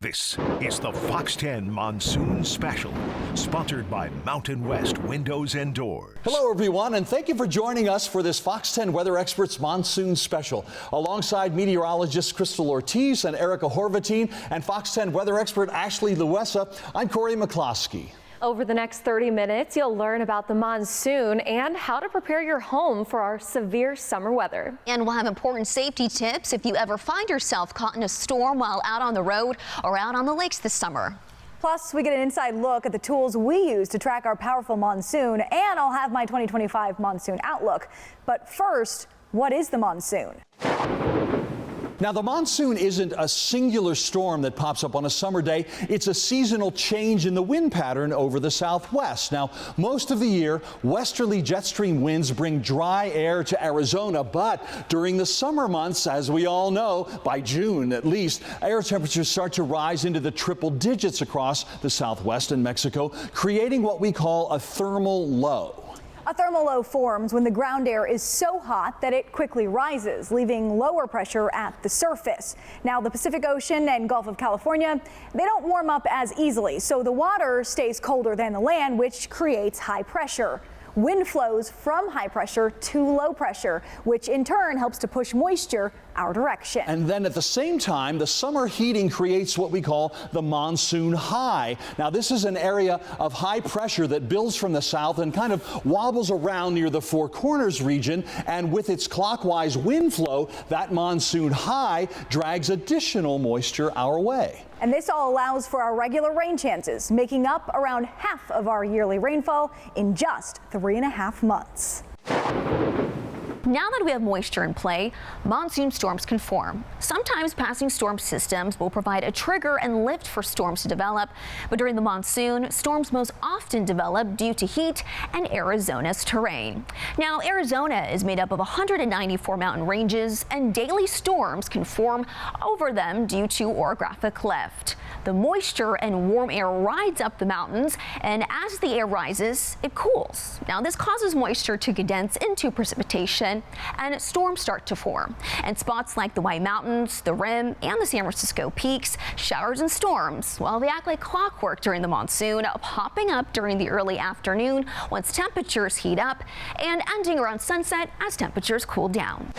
This is the Fox 10 Monsoon Special, sponsored by Mountain West Windows and Doors. Hello, everyone, and thank you for joining us for this Fox 10 Weather Experts Monsoon Special. Alongside meteorologists Krystal Ortiz and Horvatin and Fox 10 weather expert Ashley Loaeza, I'm Cory McCloskey. Over the next 30 minutes, you'll learn about the monsoon and how to prepare your home for our severe summer weather. And we'll have important safety tips if you ever find yourself caught in a storm while out on the road or out on the lakes this summer. Plus, we get an inside look at the tools we use to track our powerful monsoon, and I'll have my 2025 monsoon outlook. But first, what is the monsoon? Now, the monsoon isn't a singular storm that pops up on a summer day. It's a seasonal change in the wind pattern over the southwest. Now, most of the year, westerly jet stream winds bring dry air to Arizona, but during the summer months, as we all know, by June at least, air temperatures start to rise into the triple digits across the southwest and Mexico, creating what we call a thermal low. A thermal low forms when the ground air is so hot that it quickly rises, leaving lower pressure at the surface. Now, the Pacific Ocean and Gulf of California, they don't warm up as easily, so the water stays colder than the land, which creates high pressure. Wind flows from high pressure to low pressure, which in turn helps to push moisture our direction. And then at the same time, the summer heating creates what we call the monsoon high. Now, this is an area of high pressure that builds from the south and kind of wobbles around near the Four Corners region. And with its clockwise wind flow, that monsoon high drags additional moisture our way. And this all allows for our regular rain chances, making up around half of our yearly rainfall in just 3.5 months. Now that we have moisture in play, monsoon storms can form. Sometimes passing storm systems will provide a trigger and lift for storms to develop. But during the monsoon, storms most often develop due to heat and Arizona's terrain. Now, Arizona is made up of 194 mountain ranges, and daily storms can form over them due to orographic lift. The moisture and warm air rides up the mountains, and as the air rises, it cools. Now, this causes moisture to condense into precipitation, and storms start to form. And spots like the White Mountains, the Rim, and the San Francisco Peaks, showers and storms, well, they act like clockwork during the monsoon, popping up during the early afternoon once temperatures heat up, and ending around sunset as temperatures cool down.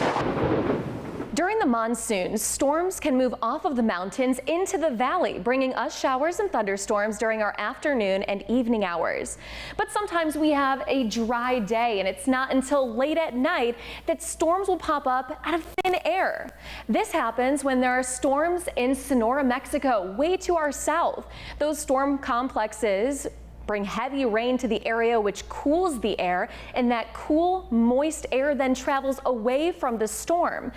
During the monsoon, storms can move off of the mountains into the valley, bringing us showers and thunderstorms during our afternoon and evening hours. But sometimes we have a dry day, and it's not until late at night that storms will pop up out of thin air. This happens when there are storms in Sonora, Mexico, way to our south. Those storm complexes bring heavy rain to the area, which cools the air, and that cool, moist air then travels away from the storm.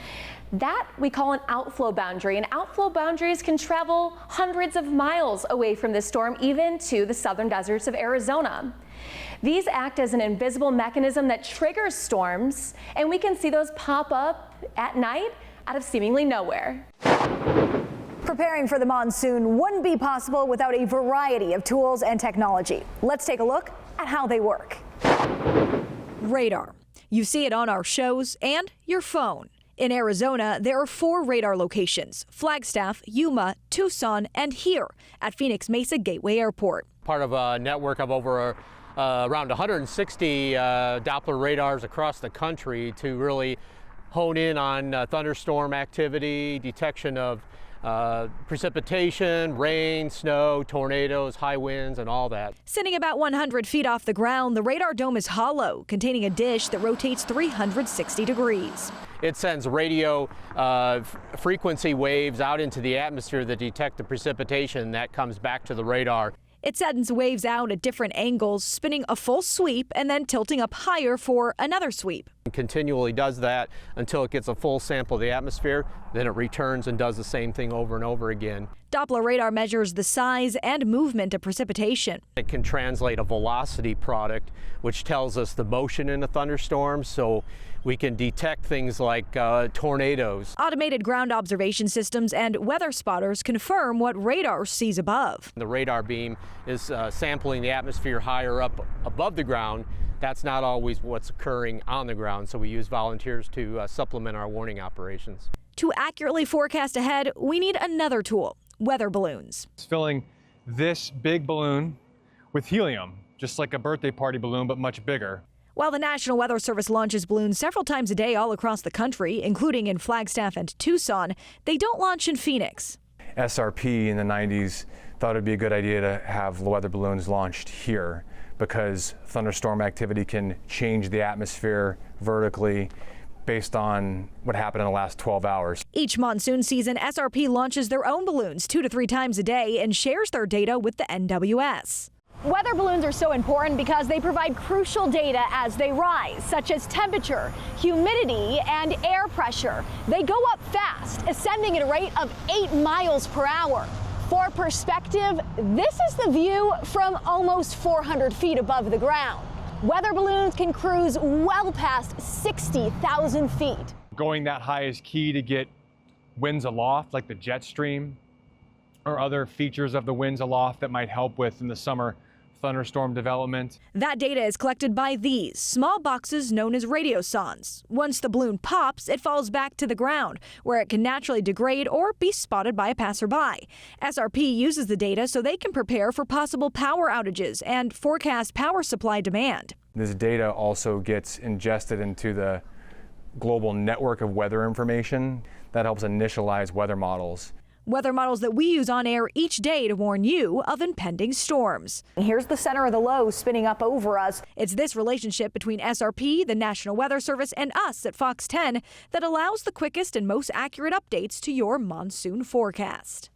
That we call an outflow boundary, and outflow boundaries can travel hundreds of miles away from the storm, even to the southern deserts of Arizona. These act as an invisible mechanism that triggers storms, and we can see those pop up at night out of seemingly nowhere. Preparing for the monsoon wouldn't be possible without a variety of tools and technology. Let's take a look at how they work. Radar. You see it on our shows and your phone. In Arizona, there are 4 radar locations: Flagstaff, Yuma, Tucson, and here at Phoenix Mesa Gateway Airport. Part of a network of over around 160 Doppler radars across the country to really hone in on thunderstorm activity, detection of precipitation, rain, snow, tornadoes, high winds, and all that. Sitting about 100 feet off the ground, the radar dome is hollow, containing a dish that rotates 360 degrees. It sends radio frequency waves out into the atmosphere that detect the precipitation that comes back to the radar. It sends waves out at different angles, spinning a full sweep and then tilting up higher for another sweep. It continually does that until it gets a full sample of the atmosphere. Then it returns and does the same thing over and over again. Doppler radar measures the size and movement of precipitation. It can translate a velocity product, which tells us the motion in a thunderstorm, so we can detect things like tornadoes. Automated ground observation systems and weather spotters confirm what radar sees above. The radar beam is sampling the atmosphere higher up above the ground. That's not always what's occurring on the ground, so we use volunteers to supplement our warning operations. To accurately forecast ahead, we need another tool. weather balloons. It's filling this big balloon with helium, just like a birthday party balloon, but much bigger. While the National Weather Service launches balloons several times a day all across the country, including in Flagstaff and Tucson, they don't launch in Phoenix. SRP in the 90s thought it'd be a good idea to have weather balloons launched here because thunderstorm activity can change the atmosphere vertically based on what happened in the last 12 hours. Each monsoon season, SRP launches their own balloons 2 to 3 times a day and shares their data with the NWS. Weather balloons are so important because they provide crucial data as they rise, such as temperature, humidity, and air pressure. They go up fast, ascending at a rate of 8 miles per hour. For perspective, this is the view from almost 400 feet above the ground. Weather balloons can cruise well past 60,000 feet. Going that high is key to get winds aloft, like the jet stream, or other features of the winds aloft that might help with in the summer thunderstorm development. That data is collected by these small boxes known as radiosondes. Once the balloon pops, it falls back to the ground, where it can naturally degrade or be spotted by a passerby. SRP uses the data so they can prepare for possible power outages and forecast power supply demand. This data also gets ingested into the global network of weather information that helps initialize weather models. Weather models that we use on air each day to warn you of impending storms. Here's the center of the low spinning up over us. It's this relationship between SRP, the National Weather Service, and us at Fox 10 that allows the quickest and most accurate updates to your monsoon forecast.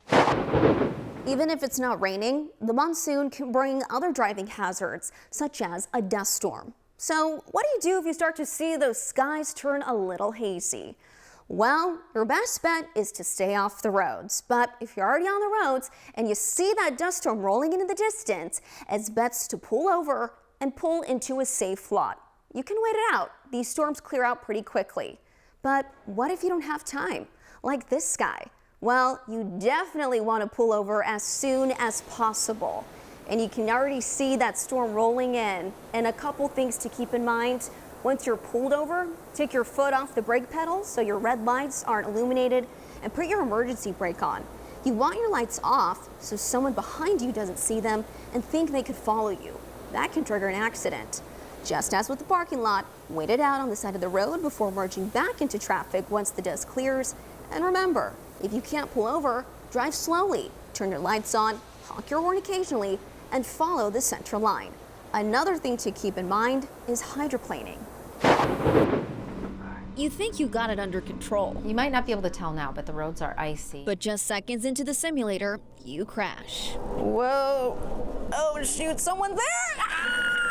Even if it's not raining, the monsoon can bring other driving hazards, such as a dust storm. So what do you do if you start to see those skies turn a little hazy? Well, your best bet is to stay off the roads. But if you're already on the roads and you see that dust storm rolling into the distance, it's best to pull over and pull into a safe lot. You can wait it out. These storms clear out pretty quickly. But what if you don't have time, like this guy? Well, you definitely want to pull over as soon as possible. And you can already see that storm rolling in. And a couple things to keep in mind. Once you're pulled over, take your foot off the brake pedal so your red lights aren't illuminated, and put your emergency brake on. You want your lights off so someone behind you doesn't see them and think they could follow you. That can trigger an accident. Just as with the parking lot, wait it out on the side of the road before merging back into traffic once the dust clears. And remember, if you can't pull over, drive slowly, turn your lights on, honk your horn occasionally, and follow the center line. Another thing to keep in mind is hydroplaning. You think you got it under control. You might not be able to tell now, but the roads are icy. But just seconds into the simulator, you crash. Whoa. Oh, shoot, someone's there! Ah!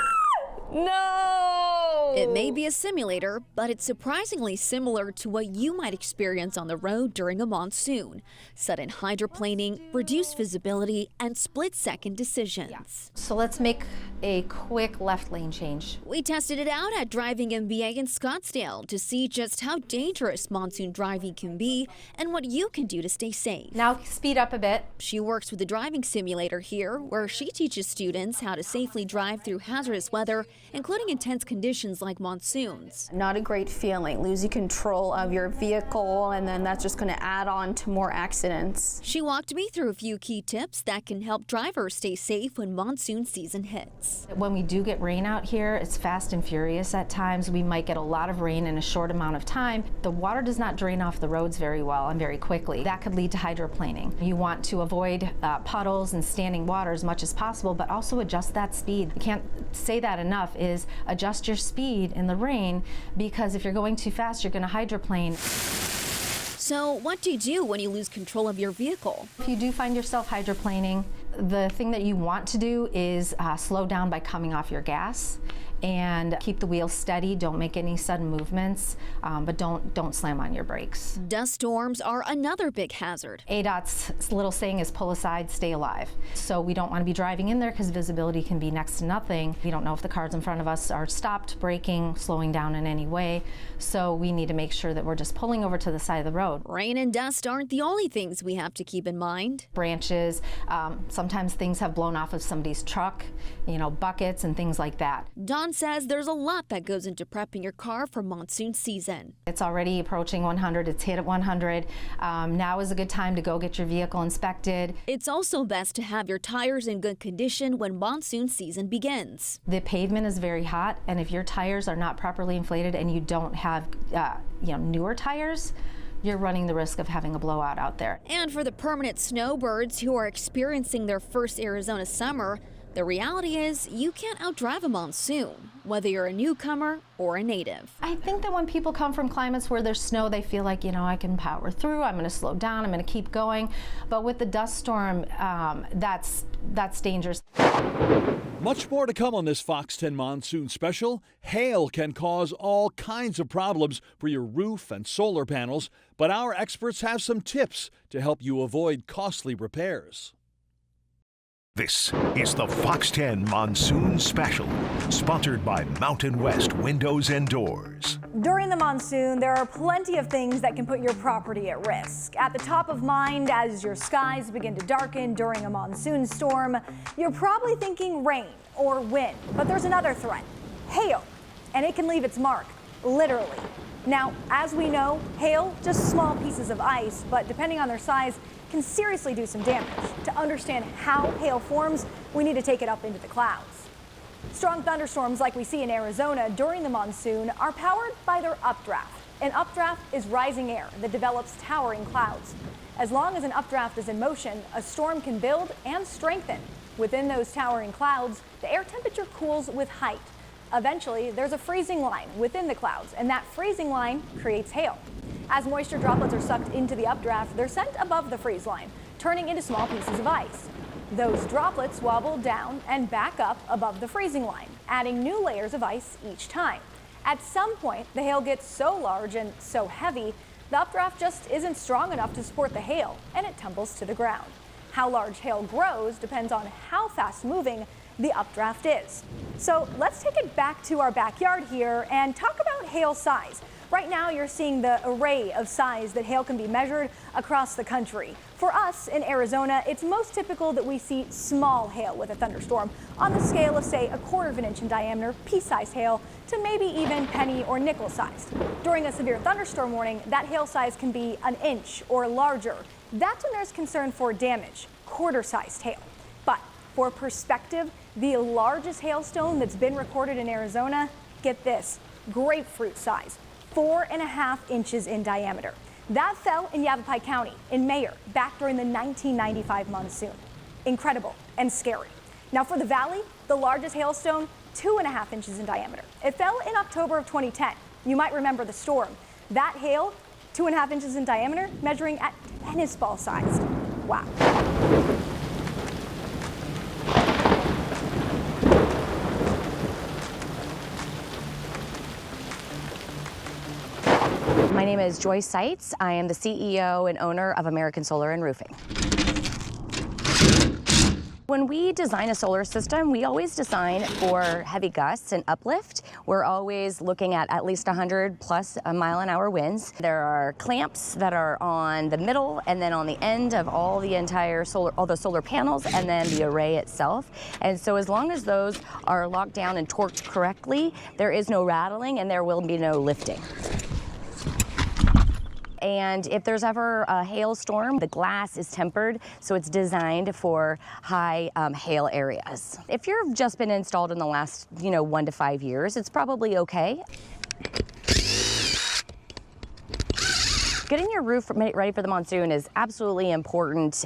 No! It may be a simulator, but it's surprisingly similar to what you might experience on the road during a monsoon. Sudden hydroplaning, reduced visibility, and split-second decisions. Yeah. So let's make a quick left lane change. We tested it out at Driving MBA in Scottsdale to see just how dangerous monsoon driving can be and what you can do to stay safe. Now speed up a bit. She works with a driving simulator here, where she teaches students how to safely drive through hazardous weather, including intense conditions like monsoons. Not a great feeling, losing control of your vehicle, and then that's just going to add on to more accidents. She walked me through a few key tips that can help drivers stay safe when monsoon season hits. When we do get rain out here, it's fast and furious at times. We might get a lot of rain in a short amount of time. The water does not drain off the roads very well and very quickly. That could lead to hydroplaning. You want to avoid puddles and standing water as much as possible, but also adjust that speed. You can't say that enough, is adjust your speed in the rain, because if you're going too fast, you're going to hydroplane. So what do you do when you lose control of your vehicle? If you do find yourself hydroplaning, the thing that you want to do is slow down by coming off your gas and keep the wheels steady. Don't make any sudden movements, but don't slam on your brakes. Dust storms are another big hazard. ADOT's little saying is pull aside, stay alive. So we don't want to be driving in there because visibility can be next to nothing. We don't know if the cars in front of us are stopped, braking, slowing down in any way. So we need to make sure that we're just pulling over to the side of the road. Rain and dust aren't the only things we have to keep in mind. Branches, some Sometimes things have blown off of somebody's truck, you know, buckets and things like that. Dawn says there's a lot that goes into prepping your car for monsoon season. It's already approaching 100. It's hit at 100. Now is a good time to go get your vehicle inspected. It's also best to have your tires in good condition when monsoon season begins. The pavement is very hot, and if your tires are not properly inflated and you don't have newer tires, you're running the risk of having a blowout out there. And for the permanent snowbirds who are experiencing their first Arizona summer, the reality is you can't outdrive a monsoon, whether you're a newcomer or a native. I think that when people come from climates where there's snow, they feel like, you know, I can power through, I'm gonna slow down, I'm gonna keep going. But with the dust storm, that's dangerous. Much more to come on this Fox 10 Monsoon Special. Hail can cause all kinds of problems for your roof and solar panels, but our experts have some tips to help you avoid costly repairs. This is the Fox 10 Monsoon Special, sponsored by Mountain West Windows and Doors. During the monsoon, there are plenty of things that can put your property at risk. At the top of mind, as your skies begin to darken during a monsoon storm, you're probably thinking rain or wind. But there's another threat, hail, and it can leave its mark, literally. Now, as we know, hail, just small pieces of ice, but depending on their size, can seriously do some damage. To understand how hail forms, we need to take it up into the clouds. Strong thunderstorms like we see in Arizona during the monsoon are powered by their updraft. An updraft is rising air that develops towering clouds. As long as an updraft is in motion, a storm can build and strengthen. Within those towering clouds, the air temperature cools with height. Eventually, there's a freezing line within the clouds, and that freezing line creates hail. As moisture droplets are sucked into the updraft, they're sent above the freeze line, turning into small pieces of ice. Those droplets wobble down and back up above the freezing line, adding new layers of ice each time. At some point, the hail gets so large and so heavy, the updraft just isn't strong enough to support the hail, and it tumbles to the ground. How large hail grows depends on how fast moving the updraft is. So let's take it back to our backyard here and talk about hail size. Right now, you're seeing the array of size that hail can be measured across the country. For us in Arizona, it's most typical that we see small hail with a thunderstorm on the scale of, say, 1/4 of an inch in diameter, pea-sized hail, to maybe even penny or nickel-sized. During a severe thunderstorm warning, that hail size can be an inch or larger. That's when there's concern for damage, quarter-sized hail. But for perspective, the largest hailstone that's been recorded in Arizona, get this, grapefruit size. 4.5 inches in diameter. That fell in Yavapai County in Mayer back during the 1995 monsoon. Incredible and scary. Now for the valley, the largest hailstone, 2.5 inches in diameter. It fell in October of 2010. You might remember the storm. That hail, 2.5 inches in diameter, measuring at tennis ball sized. Wow. My name is Joyce Seitz. I am the CEO and owner of American Solar and Roofing. When we design a solar system, we always design for heavy gusts and uplift. We're always looking at least 100+ mile-an-hour winds. There are clamps that are on the middle and then on the end of all the solar panels and then the array itself. And so as long as those are locked down and torqued correctly, there is no rattling and there will be no lifting. And if there's ever a hailstorm, the glass is tempered, so it's designed for high hail areas. If you've just been installed in the last, 1 to 5 years, it's probably okay. Getting your roof ready for the monsoon is absolutely important.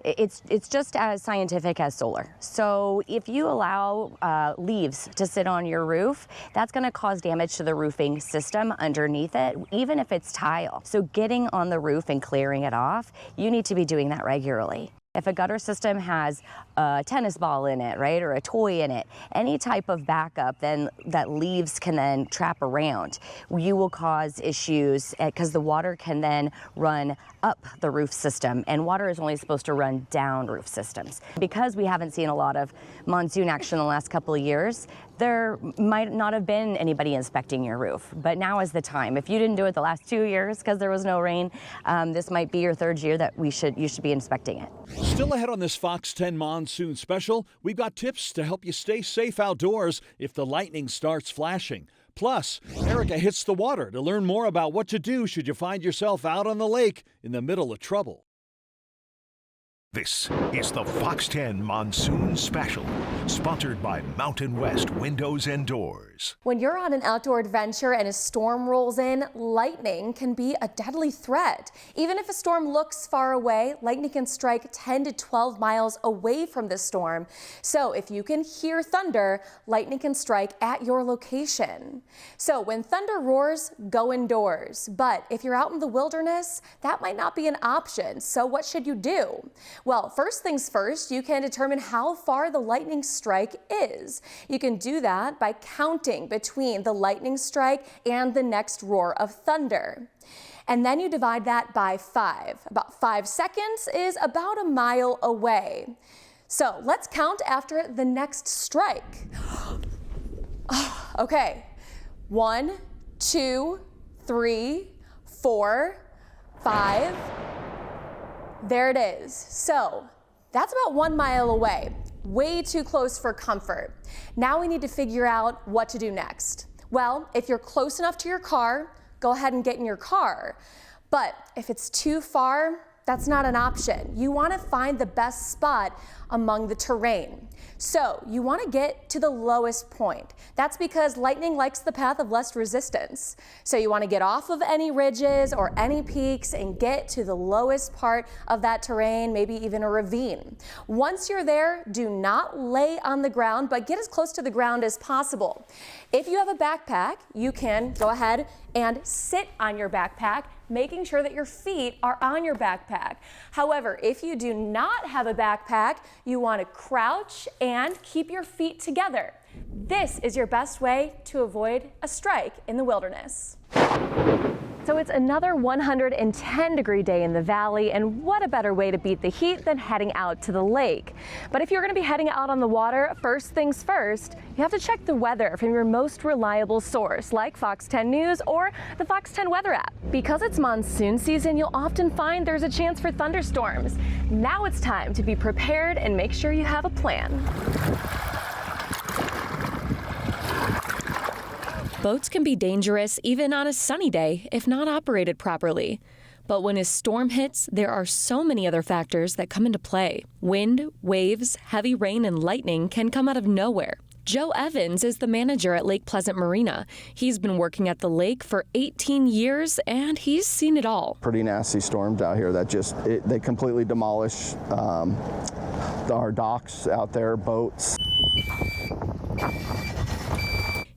It's just as scientific as solar. So if you allow leaves to sit on your roof, that's going to cause damage to the roofing system underneath it, even if it's tile. So getting on the roof and clearing it off, you need to be doing that regularly. If a gutter system has a tennis ball in it, right, or a toy in it, any type of backup then that leaves can then trap around, you will cause issues because the water can then run up the roof system, and water is only supposed to run down roof systems. Because we haven't seen a lot of monsoon action in the last couple of years, there might not have been anybody inspecting your roof, but now is the time. If you didn't do it the last 2 years because there was no rain, this might be your 3rd year that you should be inspecting it. Still ahead on this Fox 10 Monsoon Special, we've got tips to help you stay safe outdoors if the lightning starts flashing. Plus, Erica hits the water to learn more about what to do should you find yourself out on the lake in the middle of trouble. This is the Fox 10 Monsoon Special, sponsored by Mountain West Windows and Doors. When you're on an outdoor adventure and a storm rolls in, lightning can be a deadly threat. Even if a storm looks far away, lightning can strike 10 to 12 miles away from the storm. So if you can hear thunder, lightning can strike at your location. So when thunder roars, go indoors. But if you're out in the wilderness, that might not be an option. So what should you do? Well, first things first, you can determine how far the lightning strike is. You can do that by counting between the lightning strike and the next roar of thunder. And then you divide that by 5. About 5 seconds is about a mile away. So let's count after the next strike. Okay, 1, 2, 3, 4, 5. There it is. So that's about 1 mile away. Way too close for comfort. Now we need to figure out what to do next. Well, if you're close enough to your car, go ahead and get in your car. But if it's too far, that's not an option. You want to find the best spot among the terrain. So you want to get to the lowest point. That's because lightning likes the path of less resistance. So you want to get off of any ridges or any peaks and get to the lowest part of that terrain, maybe even a ravine. Once you're there, do not lay on the ground, but get as close to the ground as possible. If you have a backpack, you can go ahead and sit on your backpack, making sure that your feet are on your backpack. However, if you do not have a backpack, you want to crouch and keep your feet together. This is your best way to avoid a strike in the wilderness. So it's another 110-degree day in the valley, and what a better way to beat the heat than heading out to the lake. But if you're going to be heading out on the water, first things first, you have to check the weather from your most reliable source, like Fox 10 News or the Fox 10 Weather app. Because it's monsoon season, you'll often find there's a chance for thunderstorms. Now it's time to be prepared and make sure you have a plan. Boats can be dangerous even on a sunny day if not operated properly. But when a storm hits, there are so many other factors that come into play. Wind, waves, heavy rain, and lightning can come out of nowhere. Joe Evans is the manager at Lake Pleasant Marina. He's been working at the lake for 18 years, and he's seen it all. Pretty nasty storms out here that they completely demolish our docks out there, boats.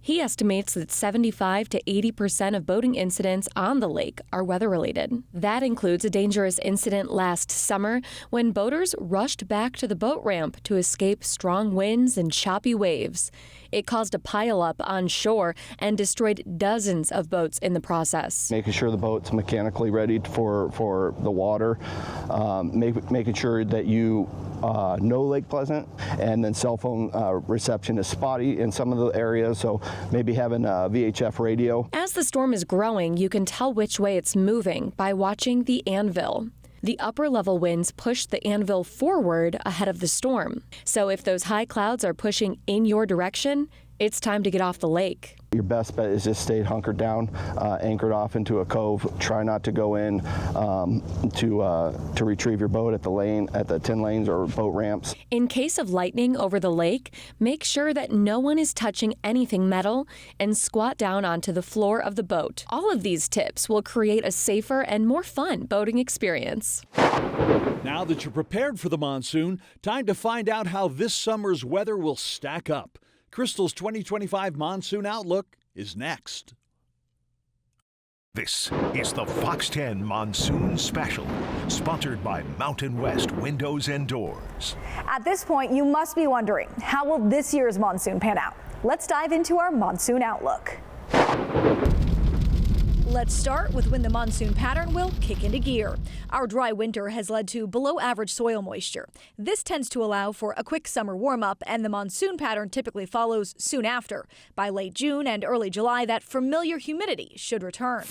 He estimates that 75 to 80% of boating incidents on the lake are weather-related. That includes a dangerous incident last summer when boaters rushed back to the boat ramp to escape strong winds and choppy waves. It caused a pileup on shore and destroyed dozens of boats in the process. Making sure the boat's mechanically ready for the water, making sure that you know Lake Pleasant, and then cell phone reception is spotty in some of the areas, so maybe having a VHF radio. As the storm is growing, you can tell which way it's moving by watching the anvil. The upper level winds push the anvil forward ahead of the storm. So if those high clouds are pushing in your direction, it's time to get off the lake. Your best bet is just stay hunkered down, anchored off into a cove. Try not to go in to retrieve your boat at the 10 lanes or boat ramps. In case of lightning over the lake, make sure that no one is touching anything metal and squat down onto the floor of the boat. All of these tips will create a safer and more fun boating experience. Now that you're prepared for the monsoon, time to find out how this summer's weather will stack up. Krystal's 2025 Monsoon Outlook is next. This is the Fox 10 Monsoon Special, sponsored by Mountain West Windows and Doors. At this point, you must be wondering, how will this year's monsoon pan out? Let's dive into our monsoon outlook. Let's start with when the monsoon pattern will kick into gear. Our dry winter has led to below average soil moisture. This tends to allow for a quick summer warm-up, and the monsoon pattern typically follows soon after. By late June and early July, that familiar humidity should return.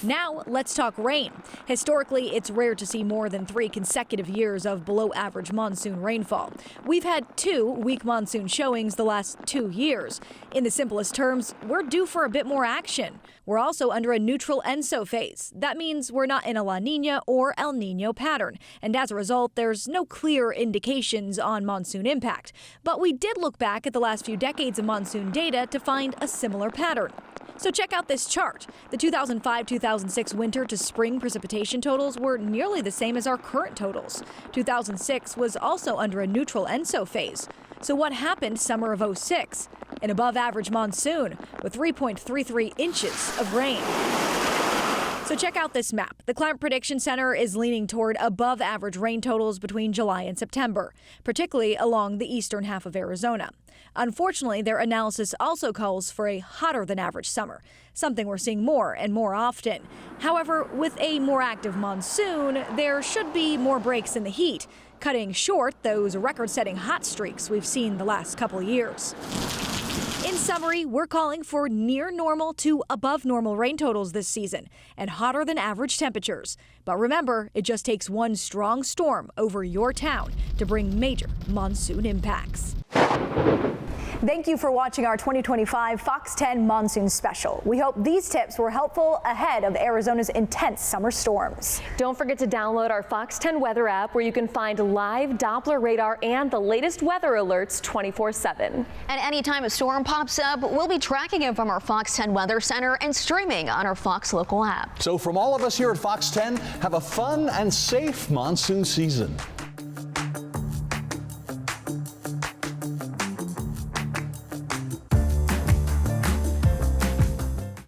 Now let's talk rain. Historically, it's rare to see more than 3 consecutive years of below average monsoon rainfall. We've had 2 weak monsoon showings the last 2 years. In the simplest terms, we're due for a bit more action. We're also under a neutral ENSO phase. That means we're not in a La Nina or El Nino pattern. And as a result, there's no clear indications on monsoon impact. But we did look back at the last few decades of monsoon data to find a similar pattern. So check out this chart. The 2005-2006 winter to spring precipitation totals were nearly the same as our current totals. 2006 was also under a neutral ENSO phase. So what happened summer of '06? An above average monsoon with 3.33 inches of rain. So check out this map. The Climate Prediction Center is leaning toward above average rain totals between July and September, particularly along the eastern half of Arizona. Unfortunately, their analysis also calls for a hotter than average summer, something we're seeing more and more often. However, with a more active monsoon, there should be more breaks in the heat, cutting short those record-setting hot streaks we've seen the last couple years. In summary, we're calling for near normal to above normal rain totals this season and hotter than average temperatures. But remember, it just takes one strong storm over your town to bring major monsoon impacts. Thank you for watching our 2025 Fox 10 Monsoon Special. We hope these tips were helpful ahead of Arizona's intense summer storms. Don't forget to download our Fox 10 weather app where you can find live Doppler radar and the latest weather alerts 24/7. And anytime a storm pops up, we'll be tracking it from our Fox 10 Weather Center and streaming on our Fox local app. So from all of us here at Fox 10, have a fun and safe monsoon season.